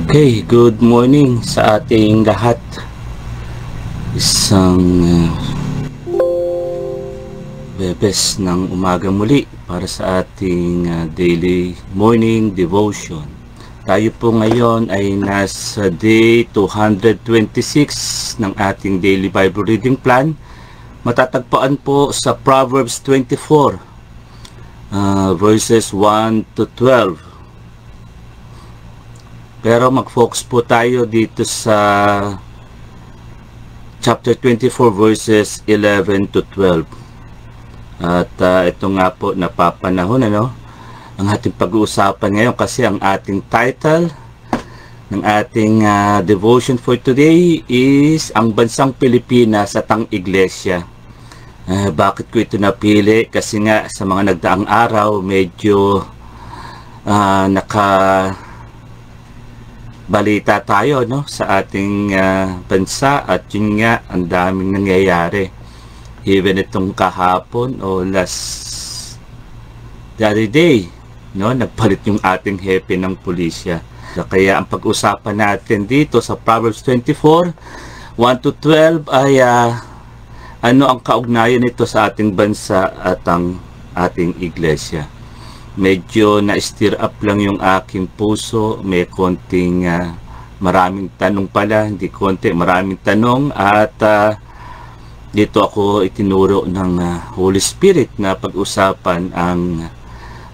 Okay, good morning sa ating lahat. Isang Bebes ng umaga muli para sa ating daily morning devotion. Tayo po ngayon ay nasa day 226 ng ating daily Bible reading plan. Matatagpuan po sa Proverbs 24 verses 1 to 12. Pero mag-focus po tayo dito sa chapter 24 verses 11 to 12. At ito nga po napapanahon ang ating pag-uusapan ngayon, kasi ang ating title ng ating devotion for today is Ang Bansang Pilipinas at ang Iglesia. Bakit ko ito napili? Kasi nga sa mga nagdaang araw medyo balita tayo sa ating bansa, at yun nga ang daming nangyayari. Even itong kahapon o the other day, nagpalit yung ating hepe ng pulisya. Kaya ang pag-usapan natin dito sa Proverbs 24 1 to 12 ay ano ang kaugnayan nito sa ating bansa at ang ating iglesia. Medyo na-stir up lang yung aking puso. May konting maraming tanong pala, hindi konti, maraming tanong. At dito ako itinuro ng Holy Spirit na pag-usapan ang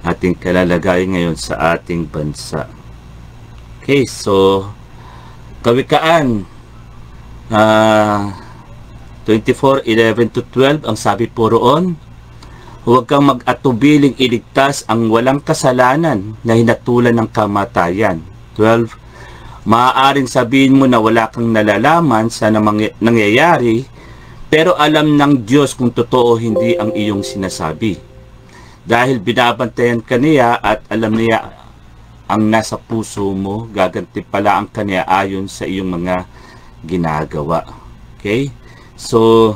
ating kalalagayan ngayon sa ating bansa. Okay, so Kawikaan 24:11 to 12, ang sabi po roon, huwag kang mag-atubiling iligtas ang walang kasalanan na hinatulan ng kamatayan. 12. Maaaring sabihin mo na wala kang nalalaman sa nangyayari, pero alam ng Diyos kung totoo hindi ang iyong sinasabi. Dahil binabantayan ka niya at alam niya ang nasa puso mo, gaganti pala ang kanya ayon sa iyong mga ginagawa. Okay? So,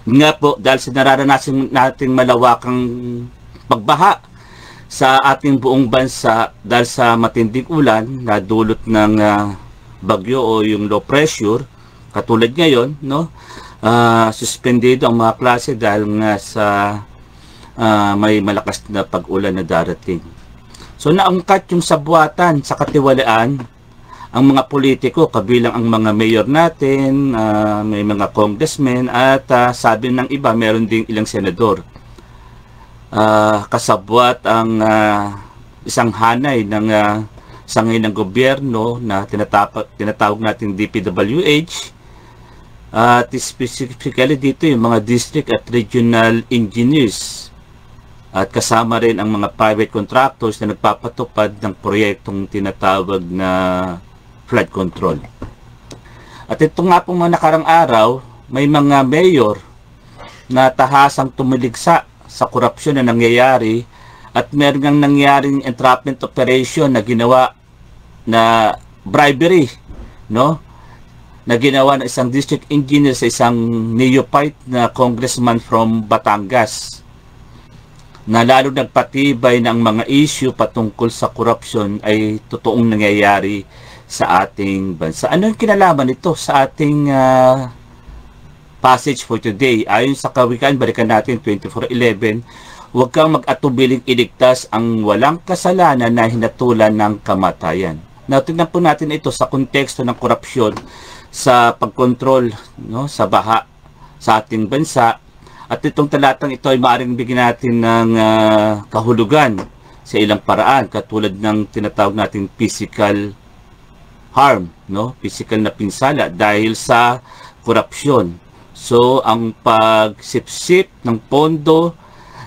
nga po, dahil sa nararanasan nating malawakang pagbaha sa ating buong bansa dahil sa matinding ulan na dulot ng bagyo o yung low pressure, katulad ngayon, suspendido ang mga klase dahil nga sa may malakas na pag-ulan na darating. So, naangkat yung sabuatan sa katiwalaan ang mga politiko, kabilang ang mga mayor natin, may mga congressmen, at sabi ng iba, meron ding ilang senador. Kasabwat ang isang hanay ng sangay ng gobyerno na tinatawag natin DPWH, at specifically dito yung mga district at regional engineers, at kasama rin ang mga private contractors na nagpapatupad ng proyektong tinatawag na flood control. At ito nga pong mga nakarang araw, may mga mayor na tahasang tumiligsa sa korupsyon na nangyayari, at meron ngang nangyaring entrapment operation na ginawa na bribery, na ginawa ng isang district engineer sa isang neophyte na congressman from Batangas, na lalo nagpatibay ng mga issue patungkol sa korupsyon ay totoong nangyayari sa ating bansa. Ano yung kinalaman nito sa ating passage for today? Ayon sa Kawikaan, balikan natin 24:11, huwag kang mag-atubiling iligtas ang walang kasalanan na hinatulan ng kamatayan. Now, tingnan po natin ito sa konteksto ng korupsyon sa pagkontrol sa baha sa ating bansa. At itong talatang ito ay maaaring bigyan natin ng kahulugan sa ilang paraan, katulad ng tinatawag natin physical harm, physical na pinsala dahil sa korupsyon. So, ang pagsipsip ng pondo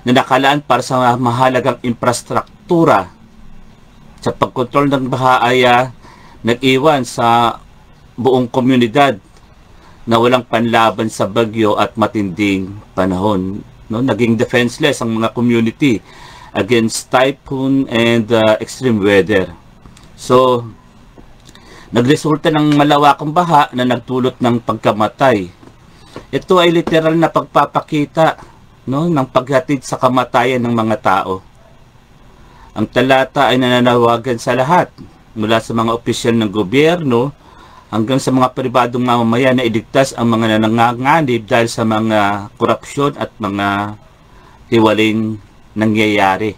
na nakalaan para sa mahalagang infrastruktura sa pagkontrol ng baha ay nag-iwan sa buong komunidad na walang panlaban sa bagyo at matinding panahon. Naging defenseless ang mga community against typhoon and extreme weather. So, nagresulta ng malawakang baha na nagdulot ng pagkamatay. Ito ay literal na pagpapakita ng paghatid sa kamatayan ng mga tao. Ang talata ay nananawagan sa lahat mula sa mga opisyal ng gobyerno hanggang sa mga pribadong mamamayan na iligtas ang mga nanganganib dahil sa mga korupsyon at mga hiwaling nangyayari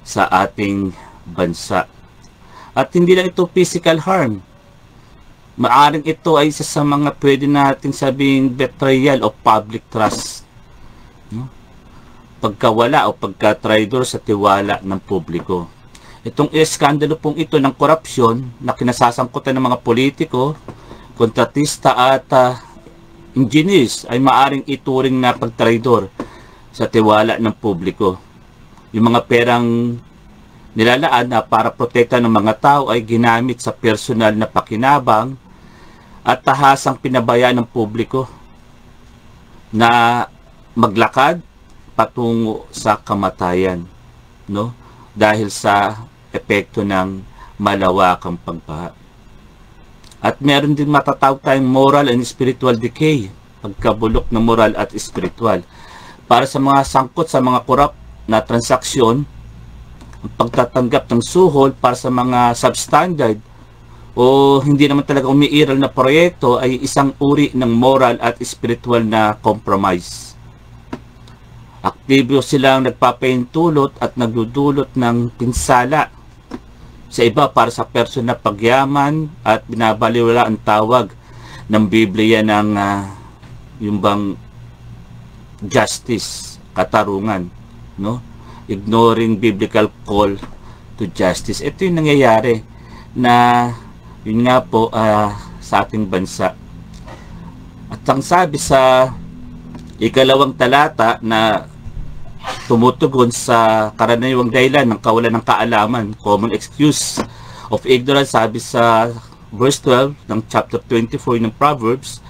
sa ating bansa. At hindi lang ito physical harm. Maaring ito ay isa sa mga pwede nating sabing betrayal of public trust. Pagkawala o pagka-traidor sa tiwala ng publiko. Itong eskandalo pong ito ng korupsyon na kinasasangkutan ng mga politiko, kontratista at engineers ay maaring ituring na pagtraidor sa tiwala ng publiko. Yung mga perang nilalaan na para protekta ng mga tao ay ginamit sa personal na pakinabang at tahasang pinabayaan ng publiko na maglakad patungo sa kamatayan, no? Dahil sa epekto ng malawakang pagbaha. At meron din matatawag tayong moral and spiritual decay, pagkabulok ng moral at spiritual. Para sa mga sangkot sa mga korap na transaksyon, ang pagtatanggap ng suhol para sa mga substandard o hindi naman talaga umiiral na proyekto ay isang uri ng moral at spiritual na compromise. Aktibo silang nagpapahintulot at nagdudulot ng pinsala sa iba para sa personal na pagyaman at binabaliwala ang tawag ng Biblia ng yung bang justice, katarungan, no? Ignoring biblical call to justice. Ito yung nangyayari na yun nga po sa ating bansa. At ang sabi sa ikalawang talata na tumutugon sa karaniwang dahilan ng kawalan ng kaalaman, common excuse of ignorance, sabi sa verse 12 ng chapter 24 ng Proverbs,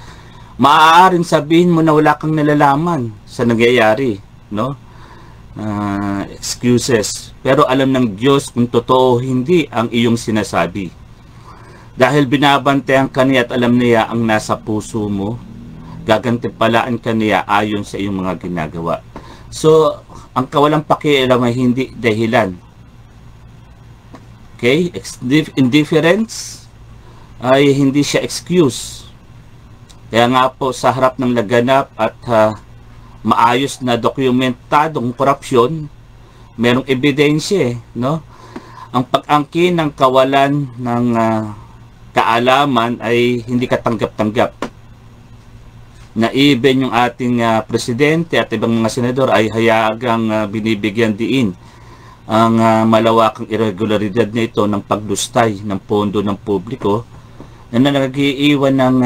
maaaring sabihin mo na wala kang nalalaman sa nangyayari, no? Excuses. Pero alam ng Diyos kung totoo hindi ang iyong sinasabi. Dahil binabantayan ka niya at alam niya ang nasa puso mo, gagantimpalaan ka niya ayon sa iyong mga ginagawa. So, ang kawalang pakialam ay hindi dahilan. Okay? Indifference ay hindi siya excuse. Kaya nga po sa harap ng laganap at maayos na dokumentadong korupsyon, merong ebidensya, no? Ang pag-angkin ng kawalan ng kaalaman ay hindi katanggap-tanggap. Na even yung ating presidente at ibang mga senador ay hayagang binibigyan diin ang malawakang irregularidad na ito ng paglustay ng pondo ng publiko na nag-iiwan ng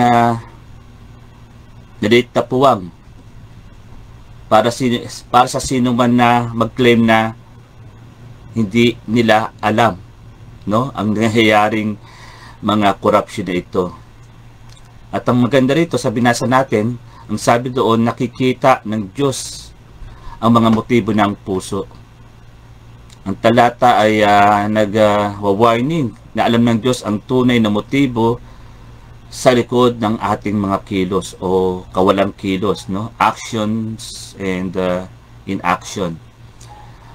maliit na puwang para sa sino man na mag-claim na hindi nila alam, no, ang nangyayaring mga corruption na ito. At ang maganda rito sa binasa natin, ang sabi doon, nakikita ng Diyos ang mga motibo ng puso. Ang talata ay nag-warning na alam ng Diyos ang tunay na motibo sa likod ng ating mga kilos o kawalang kilos, no? Actions and inaction.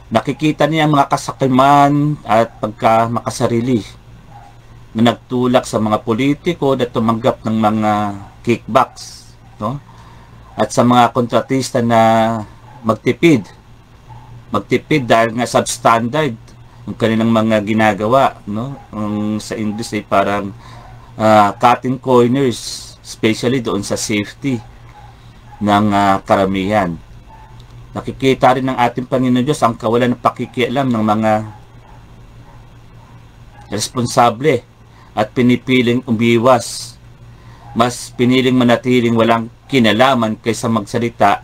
Nakikita niya ang mga kasakiman at pagkamakasarili na nagtulak sa mga politiko na tumanggap ng mga kickbacks, no? At sa mga kontratista na magtipid dahil nga substandard yung kanilang mga ginagawa, no? Sa industry parang cutting corners, especially doon sa safety ng karamihan. Nakikita rin ng ating Panginoon Diyos ang kawalan ng pakikialam ng mga responsable at pinipiling umiwas. Mas piniling manatiling walang kinalaman kaysa magsalita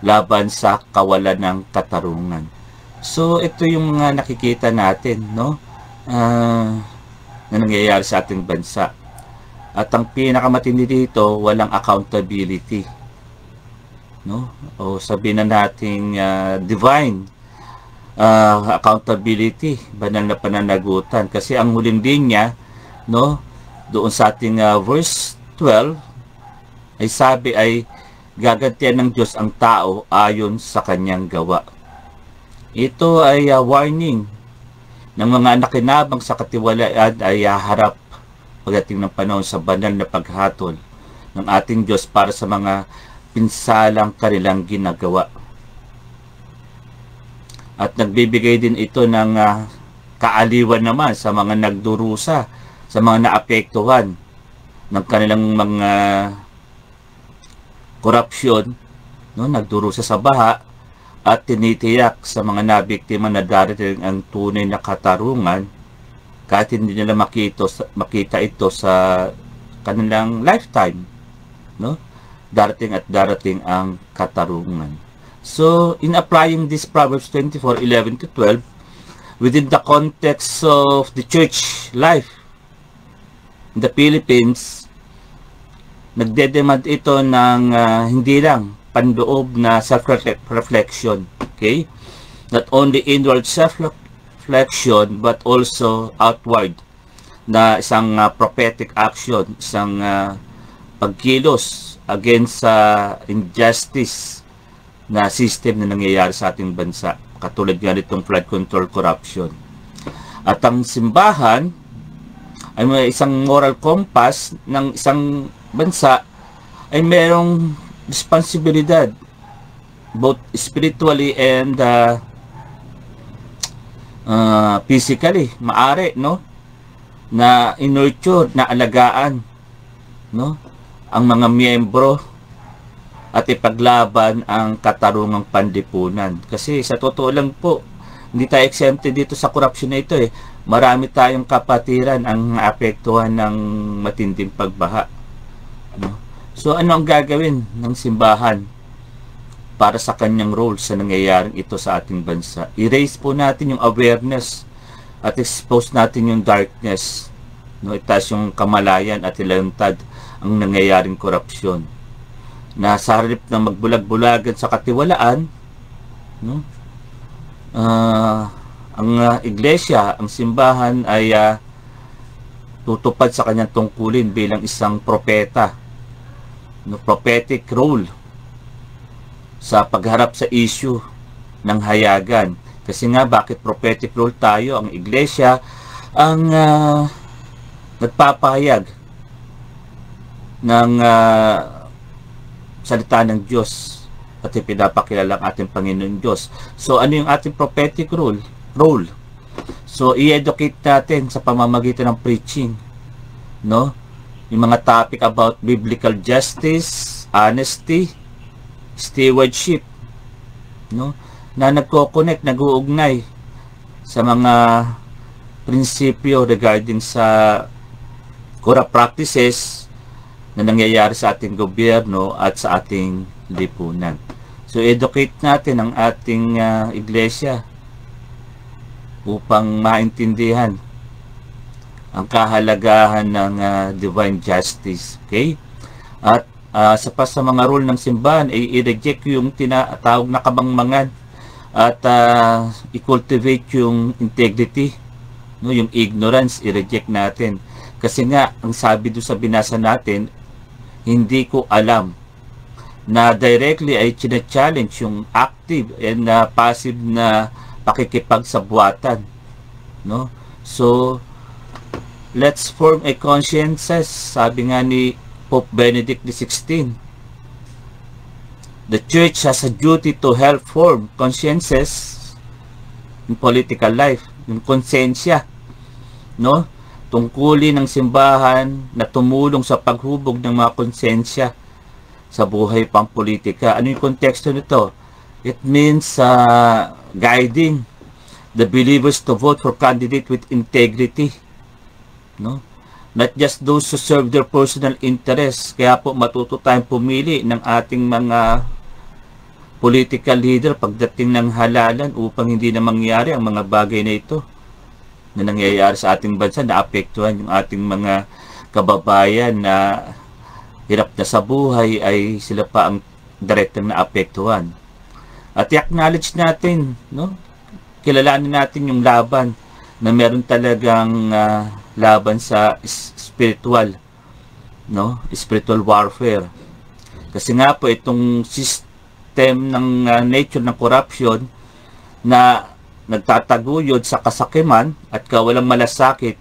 laban sa kawalan ng katarungan. So ito yung mga nakikita natin, no? Na nangyayari sa ating bansa. At ang pinakamatindi dito, walang accountability, no? O sabihin na nating divine accountability, banal na pananagutan. Kasi ang huling linya, no, doon sa ating verse 12 ay sabi ay gagantihan ng Diyos ang tao ayon sa kanyang gawa. Ito ay warning ng mga nakinabang sa katiwalaan ay haharap pagdating ng panahon sa banal na paghatol ng ating Diyos para sa mga pinsalang kanilang ginagawa. At nagbibigay din ito ng kaaliwan naman sa mga nagdurusa, sa mga naapektuhan ng kanilang mga korupsyon, no, nagdurusa sa baha, at tinitiyak sa mga nabiktima na darating ang tunay na katarungan kahit hindi nila makita ito sa kanilang lifetime, no? Darating ang katarungan. So, in applying this Proverbs 24:11-12 within the context of the church life in the Philippines, nagdedemand ito ng hindi lang pandoob na self-reflection, okay? Not only inward self-reflection but also outward na isang prophetic action, isang pagkilos against injustice na system na nangyayari sa ating bansa, katulad nga nitong flood control corruption. At ang simbahan ay may isang moral compass ng isang bansa ay merong responsibilidad both spiritually and physically, maari, no, na in-nurture, na alagaan, no, ang mga miyembro at ipaglaban ang katarungang panlipunan. Kasi sa totoo lang po, hindi tayo exempted dito sa corruption na ito eh. Marami tayong kapatiran ang apektuhan ng matinding pagbaha, no? So, ano ang gagawin ng simbahan para sa kanyang role sa nangyayaring ito sa ating bansa? I-raise po natin yung awareness at expose natin yung darkness, no? Itaas yung kamalayan at ilantad ang nangyayaring korupsyon. Na sa halip na magbulag-bulagan sa katiwalaan, no? Ang iglesia, ang simbahan ay tutupad sa kanyang tungkulin bilang isang propeta, no, prophetic role sa pagharap sa issue ng hayagan. Kasi nga, bakit prophetic role tayo? Ang iglesia ang nagpapahayag ng salita ng Diyos at ipinapakilala ang ating Panginoon Diyos. So, ano yung ating prophetic role? So, i-educate natin sa pamamagitan ng preaching, no? Yung mga topic about biblical justice, honesty, stewardship, no, na nagko-connect, nag-uugnay sa mga prinsipyo regarding sa corrupt practices na nangyayari sa ating gobyerno at sa ating lipunan. So, educate natin ang ating iglesia upang maintindihan ang kahalagahan ng divine justice, okay? At sa mga rule ng simbahan ay i-reject yung tinatawag na kabangmangan at i-cultivate yung integrity, no, yung ignorance, i-reject natin. Kasi nga, ang sabi doon sa binasa natin, hindi ko alam, na directly ay challenge yung active and passive na pakikipagsabuatan, no? So, let's form a consciences, sabi nga ni Pope Benedict XVI. The Church has a duty to help form consciences in political life, yung konsensya, no? Tungkulin ng simbahan na tumulong sa paghubog ng mga konsensya sa buhay pang-politika. Ano yung konteksto nito? It means guiding the believers to vote for candidate with integrity, no? Not just those who serve their personal interests. Kaya po matuto tayong pumili ng ating mga political leader pagdating ng halalan upang hindi na mangyari ang mga bagay na ito na nangyayari sa ating bansa, na apektuhan yung ating mga kababayan na hirap na sa buhay, ay sila pa ang direktang naapektuhan. At i-acknowledge natin, no? Kilalanin natin yung laban na meron talagang laban sa spiritual, no? Spiritual warfare. Kasi nga po itong system ng nature ng corruption na nagtataguyod sa kasakiman at kawalang malasakit,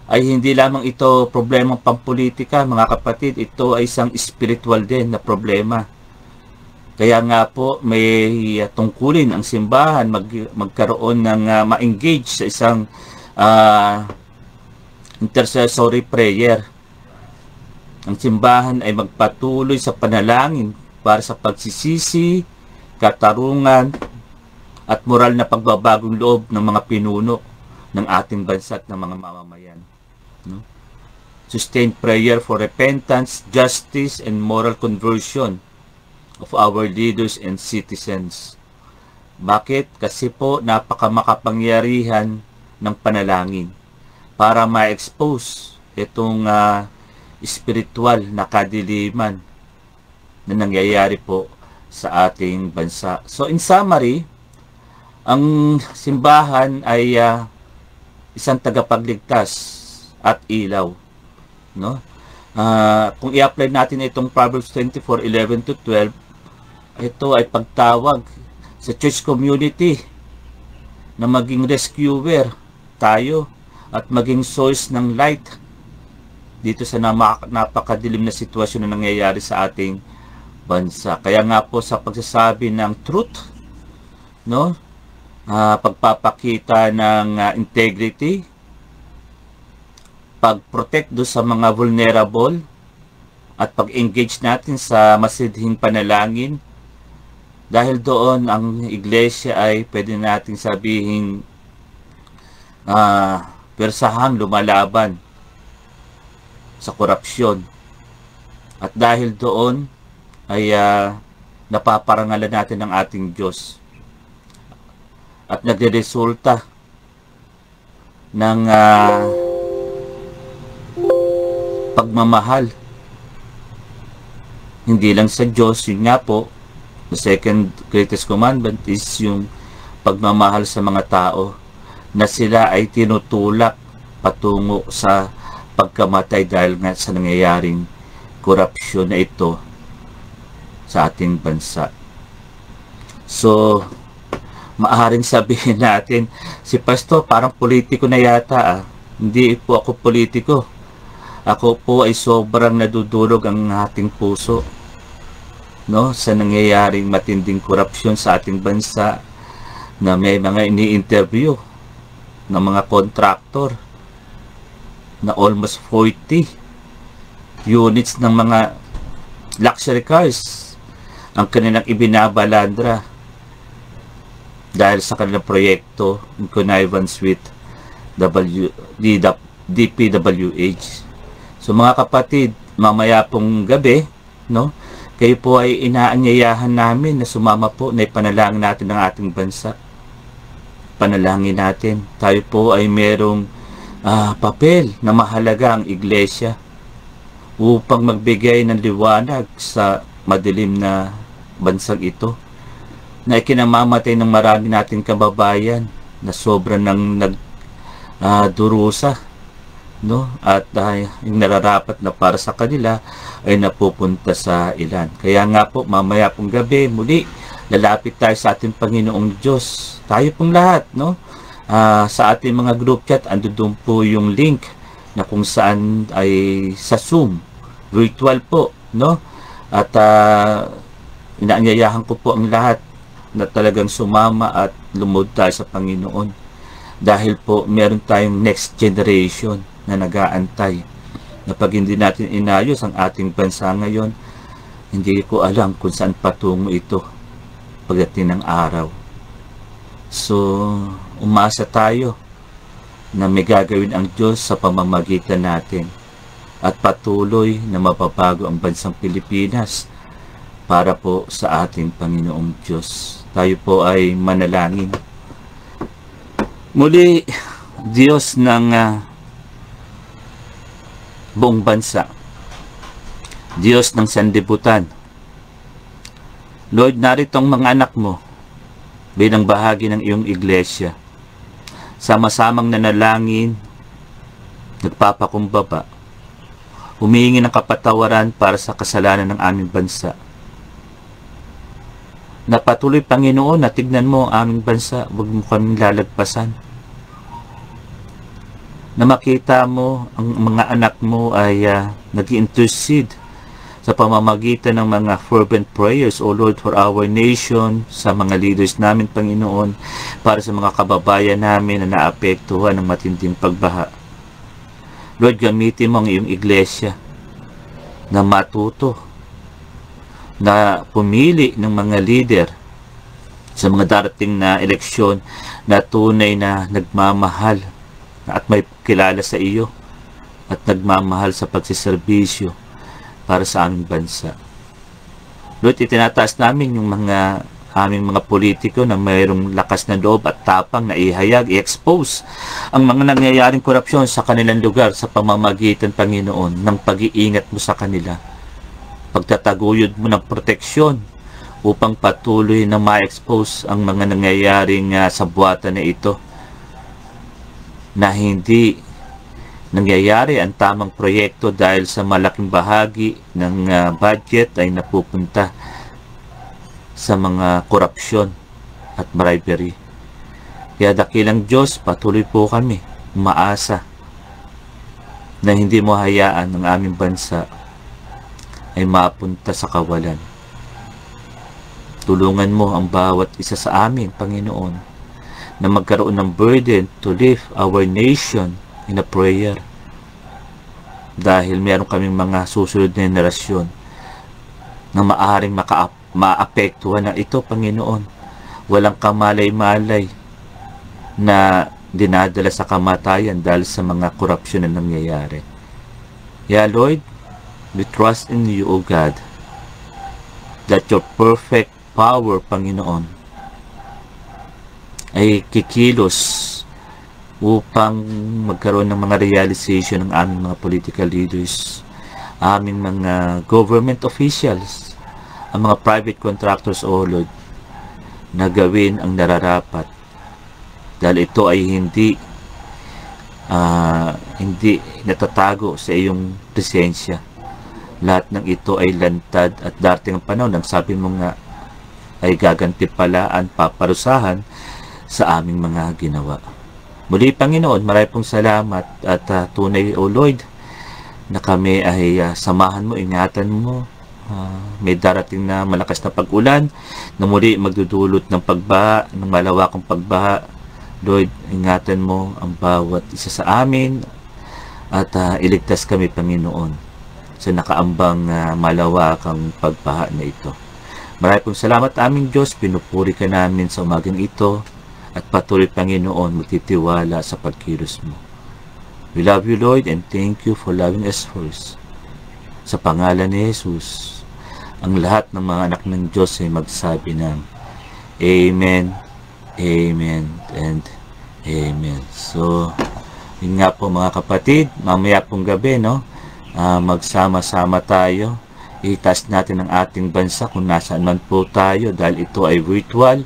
ay hindi lamang ito problemang pampolitika, mga kapatid, ito ay isang spiritual din na problema. Kaya nga po may tungkulin ang simbahan magkaroon ng ma-engage sa isang intercessory prayer. Ang simbahan ay magpatuloy sa panalangin para sa pagsisisi, katarungan, at moral na pagbabagong loob ng mga pinuno ng ating bansa at ng mga mamamayan. No? Sustained prayer for repentance, justice, and moral conversion of our leaders and citizens. Bakit? Kasi po napakamakapangyarihan ng panalangin para ma-expose itong spiritual na kadiliman na nangyayari po sa ating bansa. So in summary, ang simbahan ay isang tagapagligtas at ilaw, no? Kung i-apply natin itong Proverbs 24:11-12, ito ay pagtawag sa church community na maging rescuer tayo at maging source ng light dito sa napakadilim na sitwasyon na nangyayari sa ating bansa. Kaya nga po sa pagsasabi ng truth, no? Pagpapakita ng integrity, pag-protect do sa mga vulnerable, at pag-engage natin sa masidhing panalangin. Dahil doon ang iglesia ay pwede nating sabihin persahang lumalaban sa korupsyon. At dahil doon ay napaparangalan natin ang ating Diyos. At nagreresulta ng pagmamahal. Hindi lang sa Diyos, yun nga po, the second greatest commandment is yung pagmamahal sa mga tao na sila ay tinutulak patungo sa pagkamatay dahil nga sa nangyayaring korupsyon na ito sa ating bansa. So, maaaring sabihin natin, si Pastor parang politiko na yata. Hindi po ako politiko. Ako po ay sobrang nadudulog ang ating puso, no, sa nangyayaring matinding korupsyon sa ating bansa, na may mga ini-interview ng mga contractor na almost 40 units ng mga luxury cars ang kanilang ibinabalandra dahil sa kanilang proyekto in connivance with DPWH. So mga kapatid, mamaya pong gabi, no, kayo po ay inaanyayahan namin na sumama po na ipanalangin natin ang ating bansa. Panalangin natin. Tayo po ay merong papel na mahalaga ang iglesia upang magbigay ng liwanag sa madilim na bansang ito, na ikinamamatay ng marami nating kababayan na sobra ng durusa, no? At yung nararapat na para sa kanila ay napupunta sa ilan. Kaya nga po, mamaya pong gabi, muli, lalapit tayo sa ating Panginoong Diyos. Tayo pong lahat, no? Sa ating mga group chat, ando doon po yung link na kung saan ay sa Zoom, virtual po, no? At inaanyayahan ko po ang lahat na talagang sumama at lumod tayo sa Panginoon. Dahil po meron tayong next generation na nag-aantay. Na pag hindi natin inayos ang ating bansa ngayon, hindi ko alam kung saan patungo ito pagdating ng araw. So, umasa tayo na may gagawin ang Diyos sa pamamagitan natin at patuloy na mababago ang bansang Pilipinas para po sa ating Panginoong Diyos. Tayo po ay manalangin. Muli, Diyos ng buong bansa, Diyos ng sanlibutan, Lord, narito ang mga anak mo bilang bahagi ng iyong iglesia. Sama-samang nanalangin, nagpapakumbaba, humihingi ng kapatawaran para sa kasalanan ng aming bansa. na patuloy, Panginoon, na tignan mo ang aming bansa, huwag mo kaming lalagpasan. Na makita mo ang mga anak mo ay nag-intercede sa pamamagitan ng mga fervent prayers, O Lord, for our nation, sa mga leaders namin, Panginoon, para sa mga kababayan namin na naapektuhan ng matinding pagbaha. Lord, gamitin mo ang iyong iglesia na matuto, na pumili ng mga leader sa mga darating na eleksyon na tunay na nagmamahal at may kilala sa iyo at nagmamahal sa pagsiservisyo para sa aming bansa. Lord, itinataas namin yung aming mga politiko na mayroong lakas na loob at tapang na ihayag, i-expose ang mga nangyayaring korupsyon sa kanilang lugar sa pamamagitan, Panginoon, ng pag-iingat mo sa kanila. Pagtataguyod mo ng proteksyon upang patuloy na ma-expose ang mga nangyayaring sabwatan na ito, na hindi nangyayari ang tamang proyekto dahil sa malaking bahagi ng budget ay napupunta sa mga korupsyon at bribery. Kaya dakilang Diyos, patuloy po kami umaasa na hindi mo hayaan ang aming bansa ay mapunta sa kawalan. Tulungan mo ang bawat isa sa amin, Panginoon, na magkaroon ng burden to lift our nation in a prayer. Dahil meron kaming mga susunod na henerasyon na maaaring maapektuhan ng ito, Panginoon. Walang kamalay-malay na dinadala sa kamatayan dahil sa mga korupsyon na nangyayari. Yeah, Lord, we trust in you, O God, that your perfect power, Panginoon, ay kikilos upang magkaroon ng mga realization ng aming mga political leaders, aming mga government officials, ang mga private contractors, O Lord, na gawin ang nararapat. Dahil ito ay hindi natatago sa iyong presensya. Lahat ng ito ay lantad at darating ang panahon, ang sabi mo nga, ay gagantipalaan, paparusahan sa aming mga ginawa. Muli, Panginoon, marami pong salamat at tunay, O Lord, na kami ay samahan mo, ingatan mo. May darating na malakas na pag-ulan na muli magdudulot ng pagbaha, ng malawakang pagbaha. Lord, ingatan mo ang bawat isa sa amin at iligtas kami, Panginoon, sa nakaambang malawakang pagbaha na ito. Marami pong salamat, aming Diyos. Pinupuri ka namin sa umagang ito at patuloy, Panginoon, magtitiwala sa pagkilos mo. We love you, Lord, and thank you for loving us first. Sa pangalan ni Jesus, ang lahat ng mga anak ng Diyos ay magsabi ng Amen, Amen, and Amen. So, yun nga po mga kapatid, mamaya pong gabi, no? Magsama-sama tayo. Itaas natin ang ating bansa kung nasaan man po tayo dahil ito ay virtual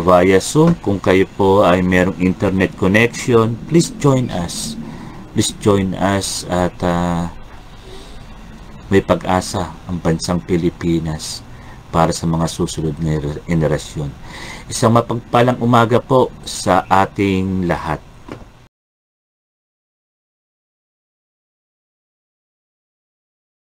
via Zoom. Kung kayo po ay merong internet connection, please join us. Please join us at may pag-asa ang bansang Pilipinas para sa mga susunod na henerasyon. Isang mapagpalang umaga po sa ating lahat.